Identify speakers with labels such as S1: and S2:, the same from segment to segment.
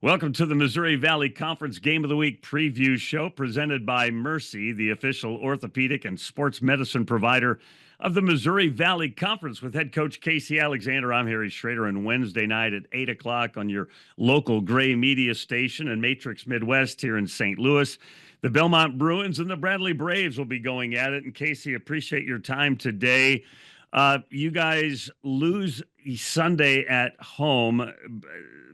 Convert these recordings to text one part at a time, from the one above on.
S1: Welcome to the Missouri Valley Conference Game of the Week preview show presented by Mercy, the official orthopedic and sports medicine provider of the Missouri Valley Conference, with head coach Casey Alexander. I'm Harry Schroeder, and Wednesday night at 8 o'clock on your local Gray media station and Matrix Midwest here in St. Louis, the Belmont Bruins and the Bradley Braves will be going at it. And Casey, appreciate your time today. You guys lose Sunday at home,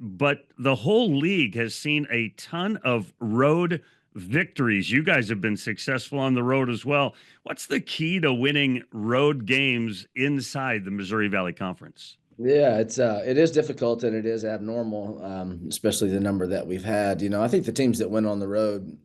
S1: but the whole league has seen a ton of road victories. You guys have been successful on the road as well. What's the key to winning road games inside the Missouri Valley Conference?
S2: Yeah, it is difficult and it is abnormal, especially the number that we've had. I think the teams that win on the road,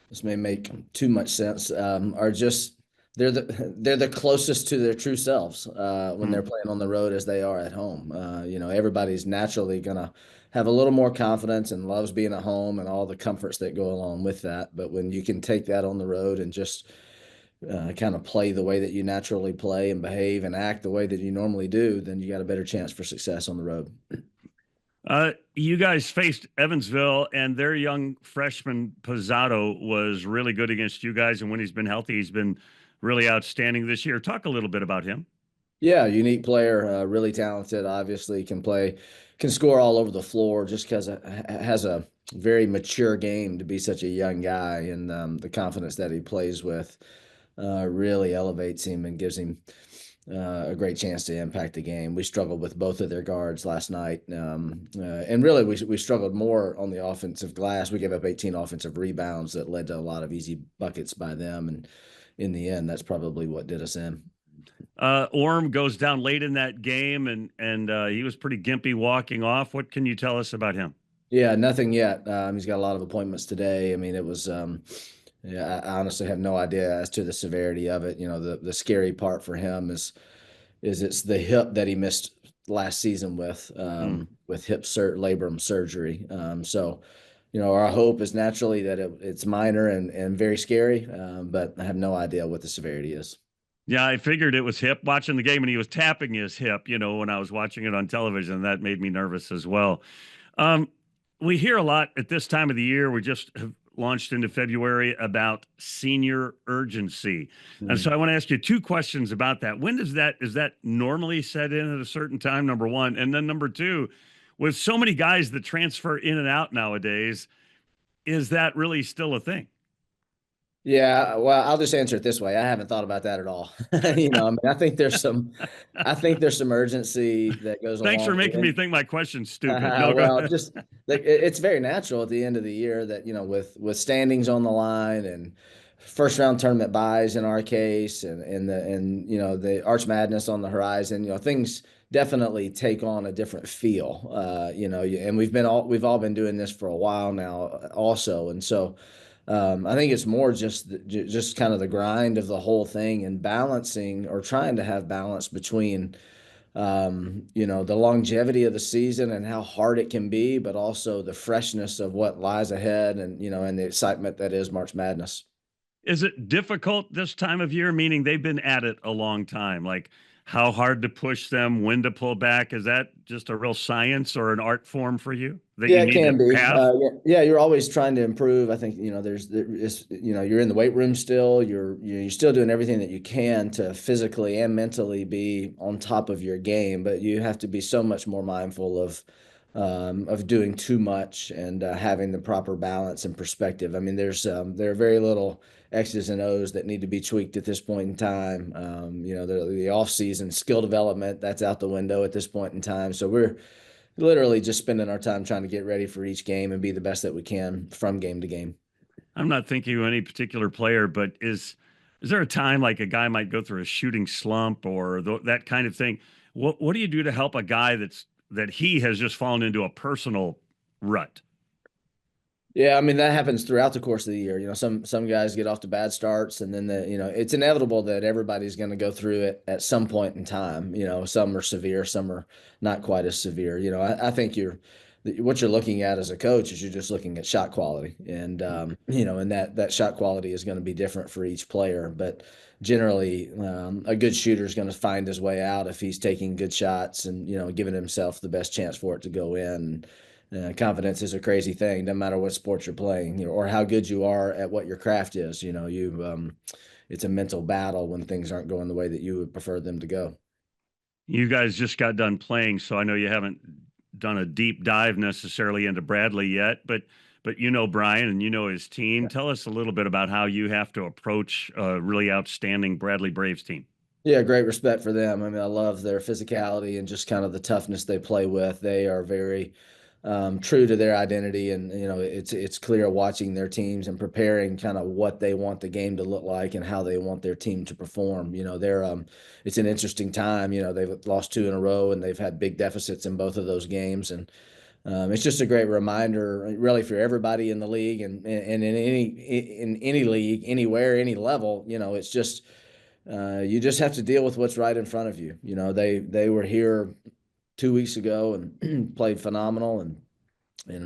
S2: this may make too much sense, are just they're the closest to their true selves when they're playing on the road as they are at home. Everybody's naturally gonna have a little more confidence and loves being at home and all the comforts that go along with that. But when you can take that on the road and just kind of play the way that you naturally play and behave and act the way that you normally do, then you got a better chance for success on the road.
S1: You guys faced Evansville, and their young freshman Pizzato was really good against you guys. And when he's been healthy, he's been really outstanding this year. Talk a little bit about him.
S2: Yeah, unique player, really talented. Obviously, can score all over the floor. Just because has a very mature game to be such a young guy, and the confidence that he plays with really elevates him and gives him a great chance to impact the game. We struggled with both of their guards last night, and really we struggled more on the offensive glass. We gave up 18 offensive rebounds that led to a lot of easy buckets by them, and in the end, that's probably what did us in.
S1: Orm goes down late in that game, and he was pretty gimpy walking off. What can you tell us about him?
S2: Yeah, nothing yet. He's got a lot of appointments today. I mean, it was. Yeah, I honestly have no idea as to the severity of it. The scary part for him is it's the hip that he missed last season with hip labrum surgery. Our hope is naturally that it's minor and very scary, but I have no idea what the severity is.
S1: Yeah, I figured it was hip watching the game, and he was tapping his hip, when I was watching it on television, and that made me nervous as well. Um, we hear a lot at this time of the year. We just have launched into February about senior urgency. And so I want to ask you two questions about that. When is that normally set in at a certain time, number one? And then number two, with so many guys that transfer in and out nowadays, is that really still a thing?
S2: Yeah, well, I'll just answer it this way. I haven't thought about that at all. I think there's some urgency that goes
S1: Thanks for
S2: along
S1: making
S2: with
S1: me
S2: it.
S1: think my question's stupid. No, go
S2: Well,
S1: ahead.
S2: just like it's very natural at the end of the year that, with standings on the line and first round tournament buys in our case and the Arch Madness on the horizon, things definitely take on a different feel. And we've all been doing this for a while now also. And so I think it's more just kind of the grind of the whole thing and balancing or trying to have balance between the longevity of the season and how hard it can be, but also the freshness of what lies ahead and the excitement that is March Madness.
S1: Is it difficult this time of year, meaning they've been at it a long time? Like how hard to push them, when to pull back? Is that just a real science or an art form for you that
S2: Yeah,
S1: you
S2: it
S1: need to
S2: can be.
S1: have?
S2: Yeah, you're always trying to improve. I think you're in the weight room still. You're still doing everything that you can to physically and mentally be on top of your game, but you have to be so much more mindful of doing too much and having the proper balance and perspective. I mean, there are very little X's and O's that need to be tweaked at this point in time. The off season skill development that's out the window at this point in time. So we're literally just spending our time trying to get ready for each game and be the best that we can from game to game.
S1: I'm not thinking of any particular player, but is there a time like a guy might go through a shooting slump or that kind of thing? What do you do to help a guy that he has just fallen into a personal rut?
S2: Yeah, I mean that happens throughout the course of the year. Some guys get off to bad starts, and then it's inevitable that everybody's going to go through it at some point in time. Some are severe, some are not quite as severe. I think what you're looking at as a coach is you're just looking at shot quality, and that shot quality is going to be different for each player. But generally, a good shooter is going to find his way out if he's taking good shots and giving himself the best chance for it to go in. Confidence is a crazy thing, no matter what sport you're playing, or how good you are at what your craft is. It's a mental battle when things aren't going the way that you would prefer them to go.
S1: You guys just got done playing, so I know you haven't done a deep dive necessarily into Bradley yet, but you know Brian and you know his team. Tell us a little bit about how you have to approach a really outstanding Bradley Braves team.
S2: Yeah, great respect for them. I mean, I love their physicality and just kind of the toughness they play with. They are very true to their identity, and it's clear watching their teams and preparing kind of what they want the game to look like and how they want their team to perform. It's an interesting time. They've lost two in a row and they've had big deficits in both of those games, and it's just a great reminder, really, for everybody in the league and in any league, anywhere, any level. It's just you just have to deal with what's right in front of you. They were here 2 weeks ago and played phenomenal, and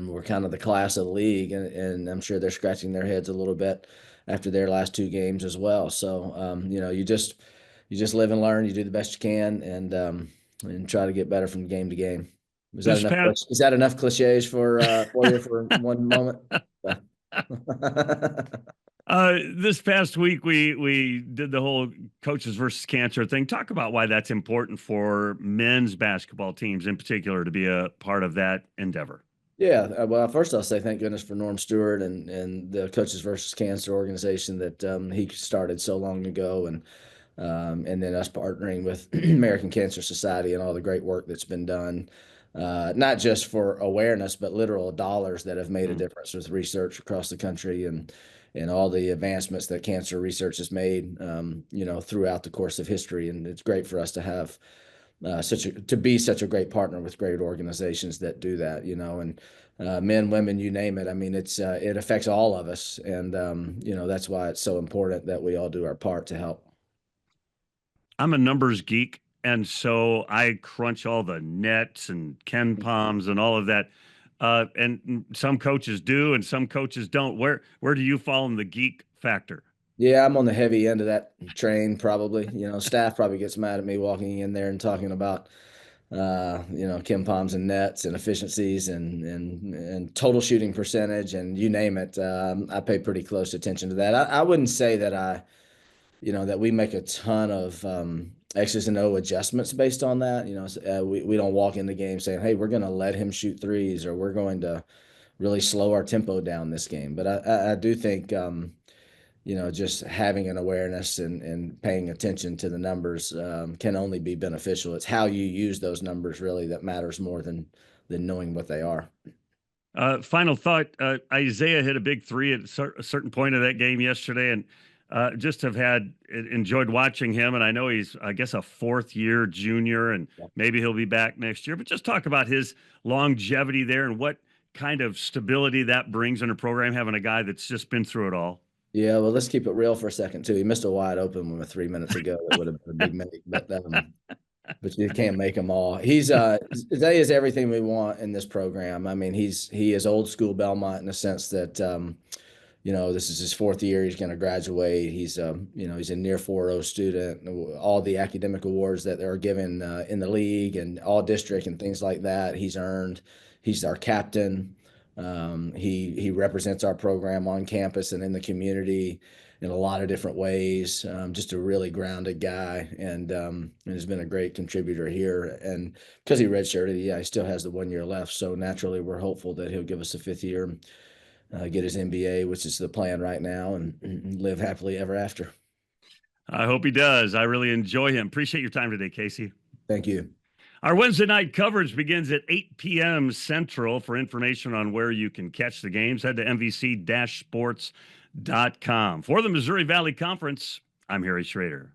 S2: we're kind of the class of the league, and I'm sure they're scratching their heads a little bit after their last two games as well. So you just live and learn. You do the best you can, and try to get better from game to game. Is that
S1: This
S2: enough?
S1: past
S2: Is that enough cliches for you for one moment?
S1: this past week we did the whole coaches versus cancer thing. Talk about why that's important for men's basketball teams in particular to be a part of that endeavor.
S2: Yeah, well, first I'll say thank goodness for Norm Stewart and the Coaches versus Cancer organization that he started so long ago, and then us partnering with American Cancer Society and all the great work that's been done, not just for awareness, but literal dollars that have made a
S1: Mm.
S2: difference with research across the country, and all the advancements that cancer research has made, throughout the course of history. And it's great for us to have to be such a great partner with great organizations that do that, and men, women, you name it. I mean, it affects all of us, and that's why it's so important that we all do our part to help.
S1: I'm a numbers geek, and so I crunch all the nets and Ken Palms and all of that. And some coaches do, and some coaches don't. Where do you fall in the geek factor?
S2: Yeah, I'm on the heavy end of that train, probably. Staff probably gets mad at me walking in there and talking about Kim Palms and nets and efficiencies and total shooting percentage and you name it. I pay pretty close attention to that. I wouldn't say that that we make a ton of X's and O adjustments based on that. We don't walk in the game saying, hey, we're going to let him shoot threes, or we're going to really slow our tempo down this game. But I do think, just having an awareness and paying attention to the numbers can only be beneficial. It's how you use those numbers really that matters more than knowing what they are.
S1: Final thought: Isaiah hit a big three at a certain point of that game yesterday, and just have had enjoyed watching him. And I know he's, I guess, a fourth year junior, and
S2: Yeah.
S1: maybe he'll be back next year. But just talk about his longevity there and what kind of stability that brings in a program, having a guy that's just been through it all.
S2: Yeah, well, let's keep it real for a second too. He missed a wide open one with 3 minutes ago. That would have been a big make, but you can't make them all. Zay is everything we want in this program. I mean, he is old school Belmont in the sense that this is his fourth year. He's going to graduate. He's a near 4.0 student. All the academic awards that are given in the league and all district and things like that, he's earned. He's our captain. He represents our program on campus and in the community in a lot of different ways. Just a really grounded guy, and has been a great contributor here. And because he redshirted, yeah, he still has the 1 year left. So naturally, we're hopeful that he'll give us a fifth year, get his MBA, which is the plan right now, and live happily ever after.
S1: I hope he does. I really enjoy him. Appreciate your time today, Casey.
S2: Thank you.
S1: Our Wednesday night coverage begins at 8 p.m. Central. For information on where you can catch the games, head to mvc-sports.com. For the Missouri Valley Conference, I'm Harry Schroeder.